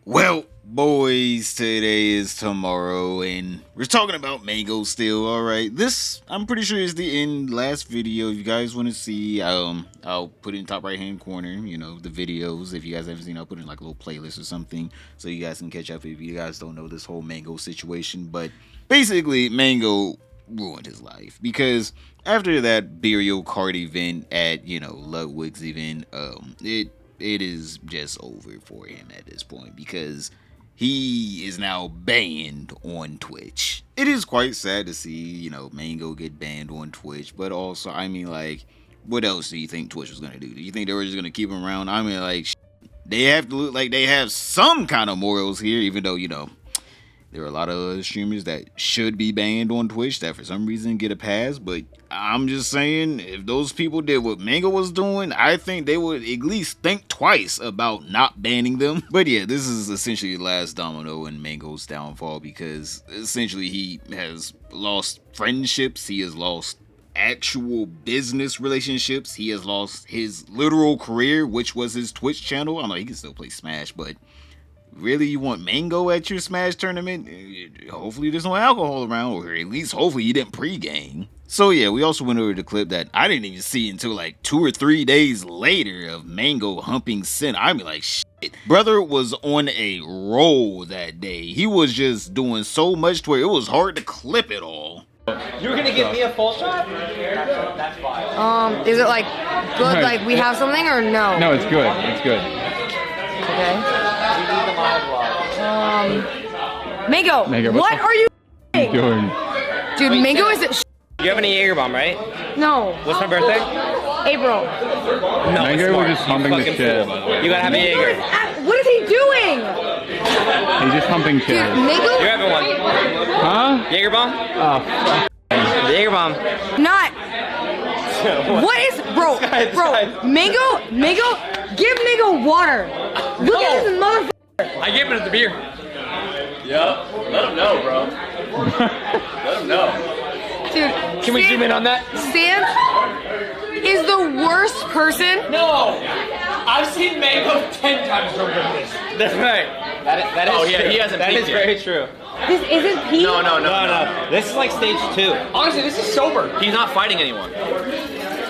Well, boys, today is tomorrow, and we're talking about Mang0 still. All right, this I'm pretty sure is the last video. If you guys want to see, I'll put it in top right hand corner. You know, the videos. If you guys haven't seen, I'll put in like a little playlist or something, so you guys can catch up if you guys don't know this whole Mang0 situation. But basically, Mang0 ruined his life because after that burial card event at Ludwig's event, it is just over for him at this point because he is now banned on Twitch. It is quite sad to see, Mang0 get banned on Twitch, but also, I mean, like, what else do you think Twitch was gonna do? Do you think they were just gonna keep him around? I mean, like, they have to look like they have some kind of morals here, even though, there are a lot of streamers that should be banned on Twitch that for some reason get a pass, but I'm just saying, if those people did what Mang0 was doing, I think they would at least think twice about not banning them. But yeah, this is essentially the last domino in Mang0's downfall because essentially he has lost friendships, he has lost actual business relationships, he has lost his literal career, which was his Twitch channel. I know he can still play Smash, but really, you want Mang0 at your Smash tournament? Hopefully there's no alcohol around, or at least hopefully you didn't pregame. So yeah, we also went over the clip that I didn't even see until like 2 or 3 days later of Mang0 humping Cinna. I mean, like, shit. Brother was on a roll that day. He was just doing so much to where it was hard to clip it all. You were gonna give me a full shot? That's fine. Is it like good, like we have something, or no? No, it's good. It's good. Okay. Mang0, what are you doing? Dude, Mang0 is You have any Jaeger bomb, right? No. What's my birthday? April. No, Mang0 was just humping the shit. You gotta have a Jaeger. What is he doing? He's just humping shit. Dude, Mang0? You're having one. Huh? Jaeger bomb? Oh, Jaeger bomb. Not. What is, bro? Mang0, give Mang0 water. Look at this motherfucker. I gave him the beer. Yep. Let him know, bro. Let him know. Dude, Can we zoom in on that? Sans is the worst person. No! I've seen Mang0 10 times drunk with this. That's right. That is Oh, yeah, true. he hasn't That peaked is yet. very true. This isn't Pete. No. This is like stage 2. Honestly, this is sober. He's not fighting anyone.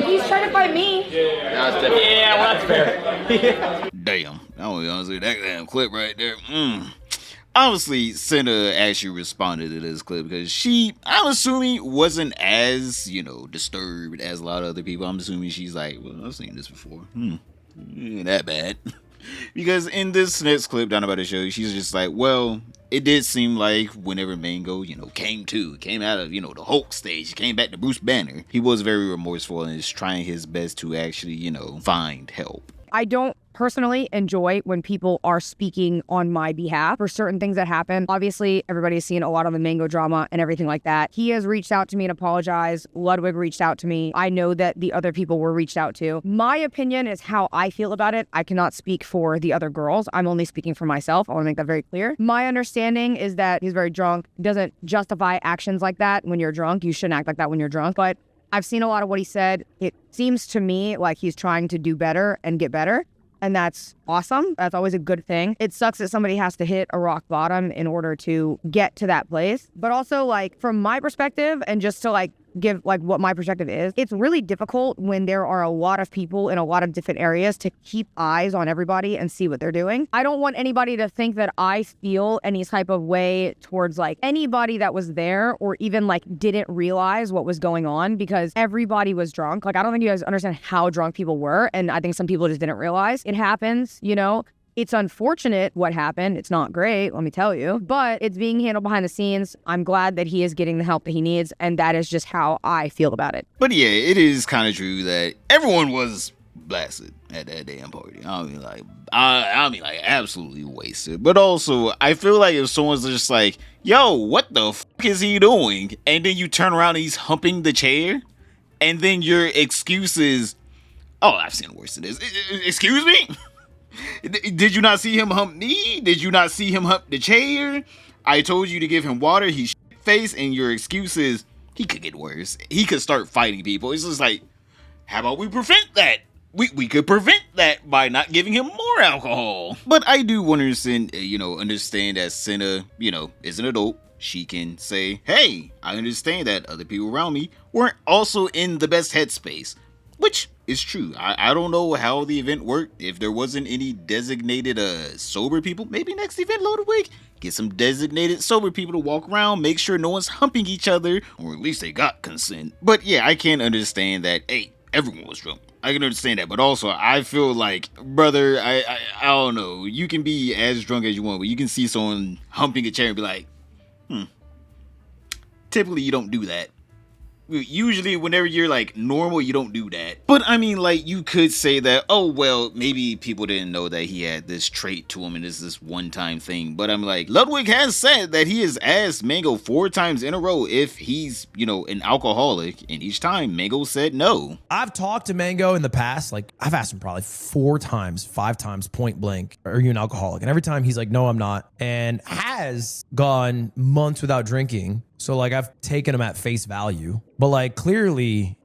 He's trying to fight me. Yeah, well, that's fair. Damn, I don't be honest with you, that damn clip right there. Obviously, Cinna actually responded to this clip because she, I'm assuming, wasn't as, disturbed as a lot of other people. I'm assuming she's like, well, I've seen this before. Ain't that bad. Because in this next clip down about the show, she's just like, well, it did seem like whenever Mang0, came out of, the Hulk stage, came back to Bruce Banner, he was very remorseful and is trying his best to actually, find help. I don't personally enjoy when people are speaking on my behalf for certain things that happen. Obviously, everybody's seen a lot of the Mang0 drama and everything like that. He has reached out to me and apologized. Ludwig reached out to me. I know that the other people were reached out to. My opinion is how I feel about it. I cannot speak for the other girls. I'm only speaking for myself. I want to make that very clear. My understanding is that he's very drunk. Doesn't justify actions like that when you're drunk. You shouldn't act like that when you're drunk. But I've seen a lot of what he said. It seems to me like he's trying to do better and get better. And that's awesome. That's always a good thing. It sucks that somebody has to hit a rock bottom in order to get to that place. But also, like, from my perspective, and just to give what my perspective is, it's really difficult when there are a lot of people in a lot of different areas to keep eyes on everybody and see what they're doing. I don't want anybody to think that I feel any type of way towards anybody that was there or even didn't realize what was going on because everybody was drunk. I don't think you guys understand how drunk people were, and I think some people just didn't realize. It happens, It's unfortunate what happened. It's not great, let me tell you, but it's being handled behind the scenes. I'm glad that he is getting the help that he needs, and that is just how I feel about it. But yeah, it is kind of true that everyone was blasted at that damn party. I mean, absolutely wasted. But also, I feel like if someone's just like, yo, what the fuck is he doing? And then you turn around and he's humping the chair, and then your excuse is, oh, I've seen worse than this. Excuse me? Did you not see him hump me? Did you not see him hump the chair? I told you to give him water. He's shit-faced, and your excuse is he could get worse. He could start fighting people. It's just like, how about we prevent that? we could prevent that by not giving him more alcohol. But I do understand that Cinna, is an adult. She can say, hey, I understand that other people around me weren't also in the best headspace. Which is true. I don't know how the event worked. If there wasn't any designated sober people, maybe next event, Ludwig, get some designated sober people to walk around, make sure no one's humping each other, or at least they got consent. But yeah, I can understand that, hey, everyone was drunk. I can understand that, but also I feel like, brother, I don't know. You can be as drunk as you want, but you can see someone humping a chair and be like, typically you don't do that. Usually whenever you're like normal, you don't do that. But I mean, like, you could say that, oh well, maybe people didn't know that he had this trait to him and it's this one-time thing. But I'm like, Ludwig has said that he has asked Mang0 4 times in a row if he's, an alcoholic, and each time Mang0 said no. I've talked to Mang0 in the past, like I've asked him probably 4 times, 5 times point blank, are you an alcoholic? And every time he's like, no, I'm not, and has gone months without drinking. So like I've taken him at face value, but like clearly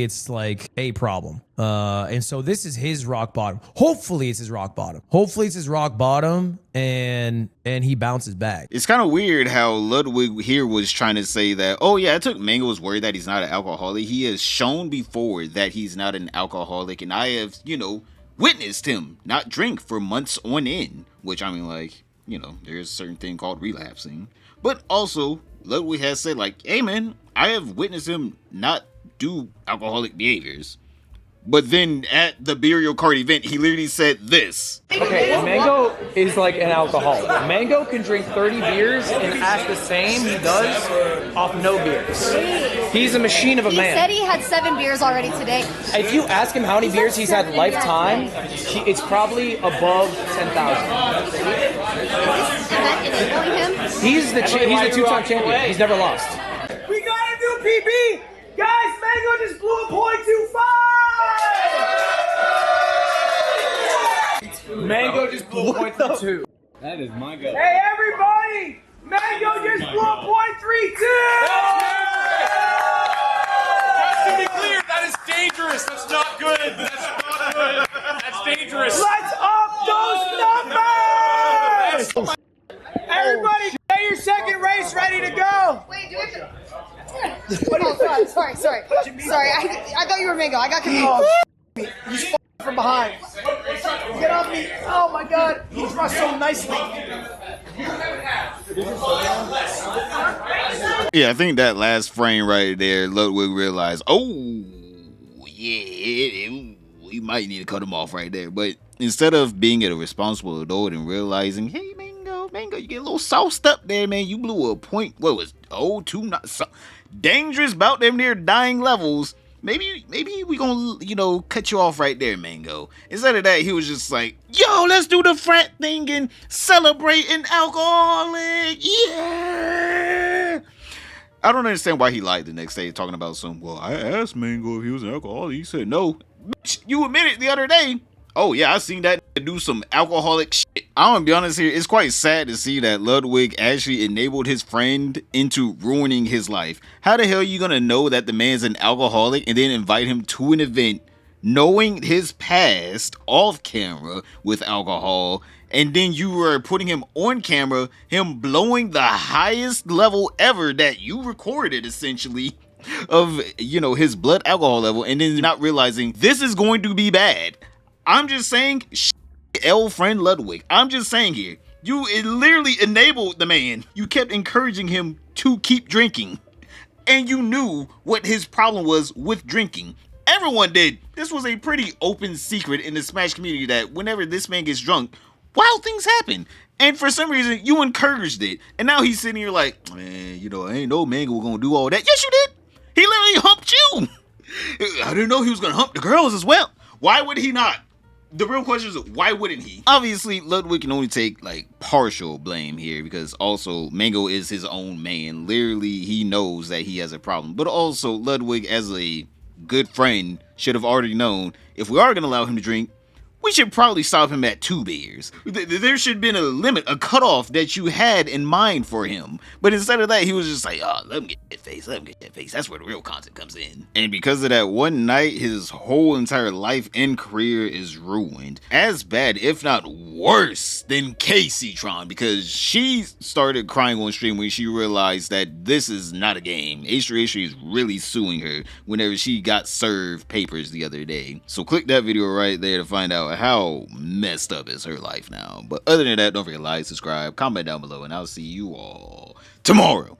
it's like a problem. And so this is his rock bottom. Hopefully it's his rock bottom. And he bounces back. It's kind of weird how Ludwig here was trying to say that, oh yeah, I took Mang0's word that he's not an alcoholic. He has shown before that he's not an alcoholic, and I have, witnessed him not drink for months on end, which I mean, like, there's a certain thing called relapsing. But also, Ludwig has said, like, hey man, I have witnessed him not do alcoholic behaviors. But then at the burial card event, he literally said this. Okay, Mang0 is like an alcoholic. Mang0 can drink 30 beers and act the same he does off no beers. He's a machine of a man. He said he had 7 beers already today. If you ask him how many beers he's had lifetime, it's probably above 10,000. He's the 2-time champion. He's never lost. We gotta do PB! Guys, Mang0 just blew a .25! Mang0 just blew a .32. That is my gut. Hey everybody! Mang0 just blew a .32! Just to be clear, that is dangerous. That's not good. That's not good. That's dangerous. Let's up those numbers! Everybody, get your second race ready to go! Wait, do we have to... Oh, sorry. Sorry, I thought you were Mang0. I got confused. He's from behind. Get off me. Oh my god. He's rushed so nicely. Yeah, I think that last frame right there, Ludwig realized, oh, yeah, we might need to cut him off right there. But instead of being a responsible adult and realizing, hey, Mang0, you get a little sauced up there, man. You blew a point, what was, 2, not so dangerous, about them near dying levels. Maybe we gonna, cut you off right there, Mang0. Instead of that, he was just like, yo, let's do the frat thing and celebrate an alcoholic. Yeah. I don't understand why he lied the next day talking about well, I asked Mang0 if he was an alcoholic. He said no. Bitch, you admitted the other day. Oh yeah, I seen that do some alcoholic shit. I'm gonna be honest here, it's quite sad to see that Ludwig actually enabled his friend into ruining his life. How the hell are you gonna know that the man's an alcoholic and then invite him to an event knowing his past off camera with alcohol, and then you were putting him on camera, him blowing the highest level ever that you recorded essentially of, his blood alcohol level, and then not realizing this is going to be bad. I'm just saying, L friend Ludwig, I'm just saying here, you literally enabled the man. You kept encouraging him to keep drinking. And you knew what his problem was with drinking. Everyone did. This was a pretty open secret in the Smash community that whenever this man gets drunk, wild things happen. And for some reason, you encouraged it. And now he's sitting here like, man, I ain't know Mang0 was gonna do all that. Yes, you did. He literally humped you. I didn't know he was gonna hump the girls as well. Why would he not? The real question is, why wouldn't he? Obviously, Ludwig can only take, partial blame here, because also, Mang0 is his own man. Literally, he knows that he has a problem. But also, Ludwig, as a good friend, should have already known, if we are going to allow him to drink, we should probably stop him at 2 beers. There should have been a limit, a cutoff that you had in mind for him. But instead of that, he was just like, oh, let him get that face, let him get that face. That's where the real content comes in. And because of that one night, his whole entire life and career is ruined. As bad, if not worse, than Casey-tron, because she started crying on stream when she realized that this is not a game. ExtraEmily is really suing her whenever she got served papers the other day. So click that video right there to find out how messed up is her life now. But other than that, don't forget to like, subscribe, comment down below, and I'll see you all tomorrow.